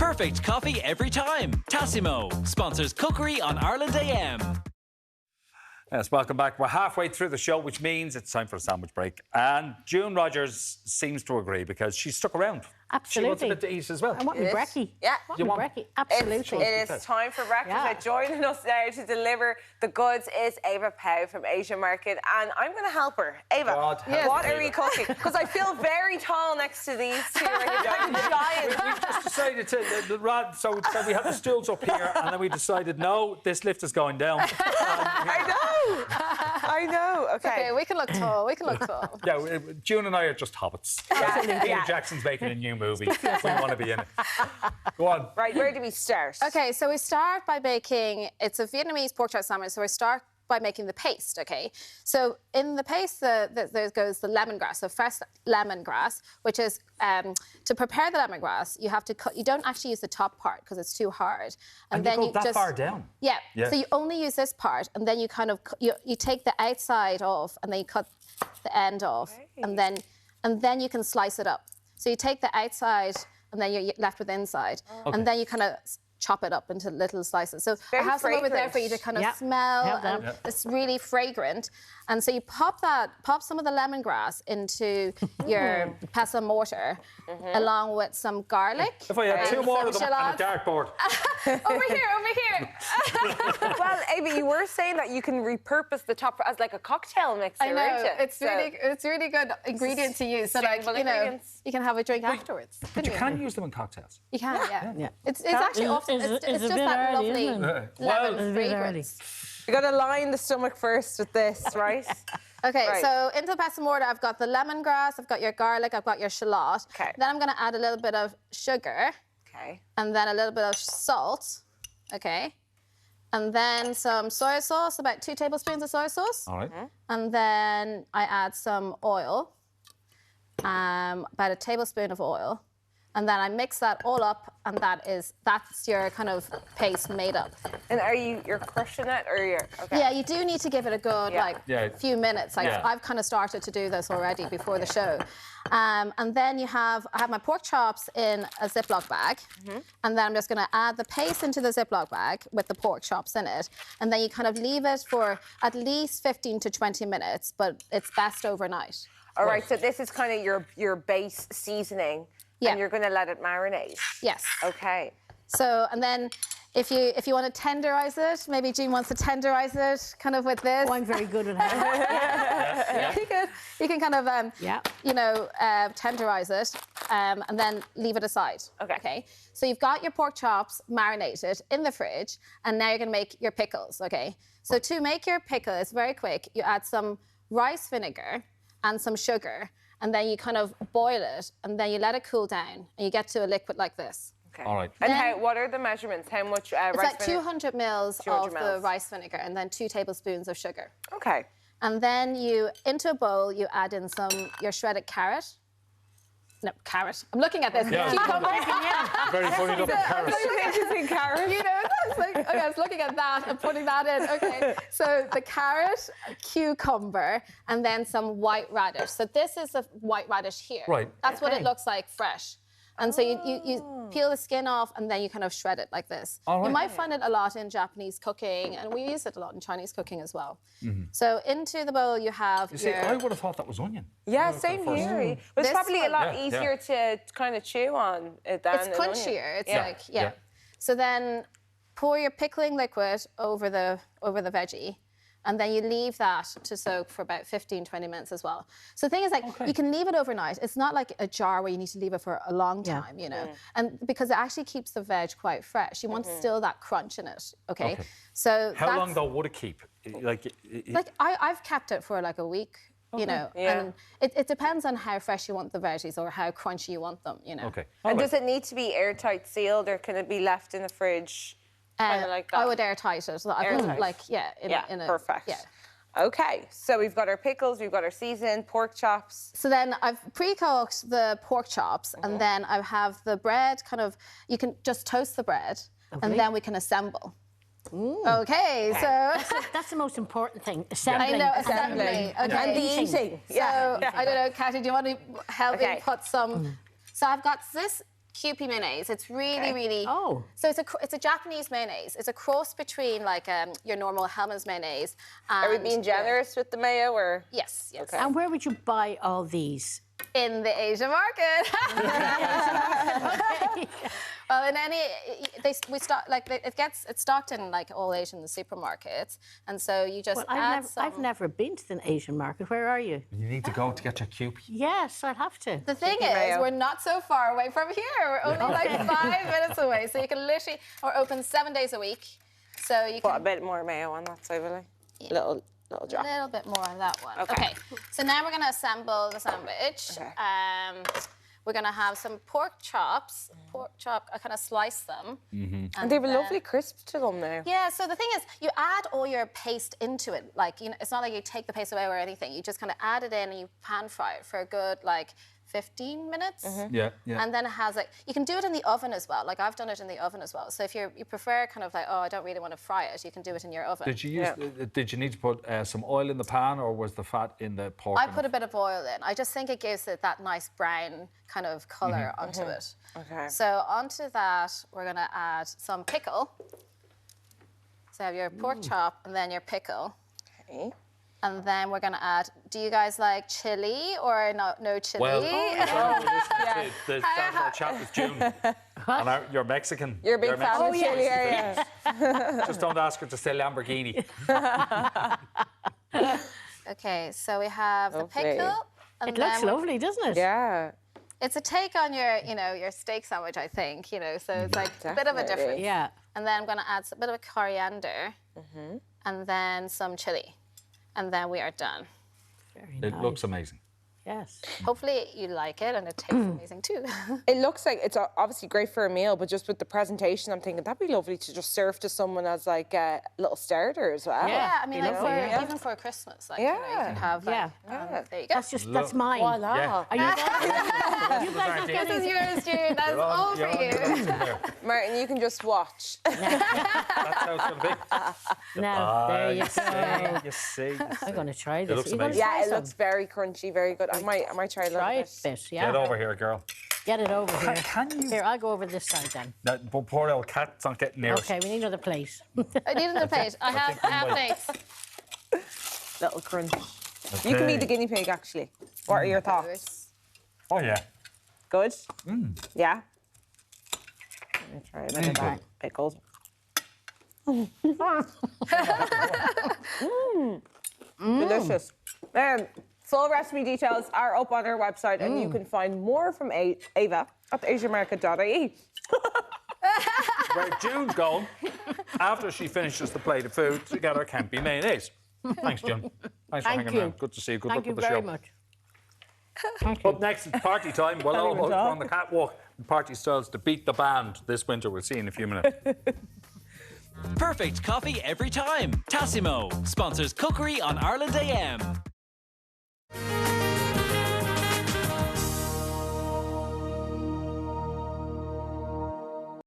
Perfect coffee every time. Tassimo sponsors cookery on Ireland AM. Yes, welcome back. We're halfway through the show, which means it's time for a sandwich break. And June Rogers seems to agree because she stuck around. Absolutely. She wants a bit to eat as well. I want my brekkie. Yeah. I want my brekkie. Absolutely. It is time for breakfast. Joining us now to deliver the goods is Ava Pow from Asian Market, and I'm going to help her. Ava, what are we cooking? Because I feel very tall next to these two. Giant. We just decided to, so we had the stools up here, and then we decided, no, this lift is going down. I know. Okay, we can look tall. Yeah, June and I are just hobbits. Peter Jackson's making a new movie. We want to be in it. Go on. Right, where do we start? Okay, so we start by making, it's a Vietnamese pork chop sandwich, so we start by making the paste, okay? So in the paste, there goes the lemongrass, so fresh lemongrass, which is, to prepare the lemongrass, you have to cut, you don't actually use the top part because it's too hard. And then you go that far down? Yeah, so you only use this part, and then you kind of, you take the outside off, and then you cut the end off, and then you can slice it up. So you take the outside, and then you're left with the inside, and then you kind of chop it up into little slices. So I have some over there for you to kind of smell, and it's really fragrant. And so you pop some of the lemongrass into your pestle mortar, along with some garlic. If I had two more of them and a dartboard. over here. Well, Ava, you were saying that you can repurpose the top as like a cocktail mixer, I know, right? it's really good ingredient to use. So like, you know, you can have a drink afterwards. But you can use them in cocktails. You can, yeah. It's actually often, it's just that lovely lemon fragrance. You got to line the stomach first with this, right? Okay, so into the pestle mortar, I've got the lemongrass, I've got your garlic, I've got your shallot. Okay. Then I'm going to add a little bit of sugar. Okay. And then a little bit of salt. Okay. And then some soy sauce, about 2 tablespoons of soy sauce. All right. And then I add some oil, about a tablespoon of oil. And then I mix that all up, and that's your kind of paste made up. And you're crushing it, or you're okay? Yeah, you do need to give it a good few minutes. Like I've kind of started to do this already before the show. And then I have my pork chops in a Ziploc bag, and then I'm just going to add the paste into the Ziploc bag with the pork chops in it, and then you kind of leave it for at least 15 to 20 minutes, but it's best overnight. All right, so this is kind of your base seasoning. Yeah. And you're going to let it marinate? Yes. Okay. So, and then if you want to tenderize it, maybe Jean wants to tenderize it kind of with this. Oh, I'm very good at that. You can kind of, tenderize it and then leave it aside. Okay. So you've got your pork chops marinated in the fridge, and now you're going to make your pickles, okay? So to make your pickle, it's very quick. You add some rice vinegar and some sugar, and then you kind of boil it, and then you let it cool down, and you get to a liquid like this. Okay. All right. And what are the measurements? How much rice vinegar? It's like 200 mils of the rice vinegar, and then 2 tablespoons of sugar. Okay. And then into a bowl, you add in your shredded carrot. No, carrot. I'm looking at this. Yeah. Very funny looking carrot. Carrot. You know, it's like, okay, I was looking at that and putting that in. Okay, so the carrot, cucumber, and then some white radish. So this is the white radish here. Right. That's what it looks like fresh. And so you peel the skin off, and then you kind of shred it like this. You might find it a lot in Japanese cooking, and we use it a lot in Chinese cooking as well. So into the bowl you have I would have thought that was onion. Yeah, same here. But it's probably a lot easier to kind of chew on it than It's crunchier. It's like, So then pour your pickling liquid over the veggie, and then you leave that to soak for about 15, 20 minutes as well. So the thing is, like, you can leave it overnight. It's not like a jar where you need to leave it for a long time, you know, and because it actually keeps the veg quite fresh. You want still that crunch in it, okay? So how long, though, would it keep? Like I've kept it for like a week. You know, and it depends on how fresh you want the veggies or how crunchy you want them, you know. Okay. And does it need to be airtight sealed, or can it be left in the fridge? Kind of like that? I would airtight it. I put like, in a... perfect. Yeah. Okay, so we've got our pickles, we've got our seasoned pork chops. So then I've pre-cooked the pork chops, and then I have the bread you can just toast the bread, and then we can assemble. Okay, so that's the most important thing. Assembling. I know, assembling. Okay. And the eating. So I don't know, Katie, do you want to help me put some? So I've got this Kewpie mayonnaise. It's really, really. Oh. So it's a Japanese mayonnaise. It's a cross between like your normal Hellmann's mayonnaise. Are we being generous with the mayo, or? Yes, yes. Okay. And where would you buy all these? In the Asian market. Well, in any, we stock like it's stocked in like all Asian supermarkets, and so you just Well, add some. I've never been to the Asian market. Where are you? You need to go to get your Kewpie. Yes, I'd have to. The thing is, mayo. we're not so far away from here. We're only like 5 minutes away, so you can literally. We're open 7 days a week, so you Put a can bit more mayo on that side, will I? Little a drop. little bit more on that one. Okay. So now we're gonna assemble the sandwich. Okay. We're gonna have some pork chops. Pork chop. I kind of slice them. And they have a lovely crisp to them now. Yeah, so the thing is, you add all your paste into it. Like, you know, it's not like you take the paste away or anything. You just kind of add it in and you pan fry it for a good, like, 15 minutes. Yeah, yeah. And then it has, like, you can do it in the oven as well. Like, I've done it in the oven as well. So if you prefer kind of like, oh, I don't really want to fry it, you can do it in your oven. Did you use? Did you need to put some oil in the pan, or was the fat in the pork? I put a bit of oil in. I just think it gives it that nice brown kind of colour onto it. Okay. So onto that, we're going to add some pickle. So you have your pork chop and then your pickle. Okay. And then we're going to add, do you guys like chili or no chili? Well, the chat with June. And you're Mexican. You're a big fan of chili, are you? Just don't ask her to say Lamborghini. Okay, so we have the pickle. And It looks then lovely, doesn't it? Yeah. It's a take on your, your steak sandwich, I think, So it's like a bit of a Definitely. difference. Yeah. And then I'm going to add a bit of coriander. And then some chili. And then we are done. Very It nice. looks amazing. Yes. Hopefully you like it and it tastes amazing too. It looks like it's obviously great for a meal, but just with the presentation, I'm thinking that'd be lovely to just serve to someone as like a little starter as well. Yeah, I mean, like lovely, yeah. even for Christmas, like, Yeah. you can have, like, there you go. That's mine. Voila. Yeah. Are you guys are This getting... is yours, June. That's all for you. Martin, you can just watch. That's how it's going to be. Now, there you go. You see. I'm going to try this. looks Are you gonna amazing. try Yeah, it some? looks very crunchy, very good. I might try a little Try bit. it a bit, yeah. Get over here, girl. Get it over here. Can you? Here, I'll go over this side then. No, but poor old cat's not getting near Okay, we need another plate. I need another plate. I have plates. Little crunch. You can be the guinea pig, actually. What are your thoughts? Oh, yeah. Good? Yeah? Let me try a bit of that pickled. Delicious. Full recipe details are up on our website, and you can find more from Ava at asianmarket.ie. Where June's going, after she finishes the plate of food, to get her campy mayonnaise. Thanks, June. Thanks for Thank hanging you. around. Good to see you. Good Thank luck you with the very show. much. Thank you. Up next, it's party time. Well, Can't even we're talk. on the catwalk. Party styles to beat the band this winter. We'll see in a few minutes. Perfect coffee every time. Tassimo sponsors cookery on Ireland AM.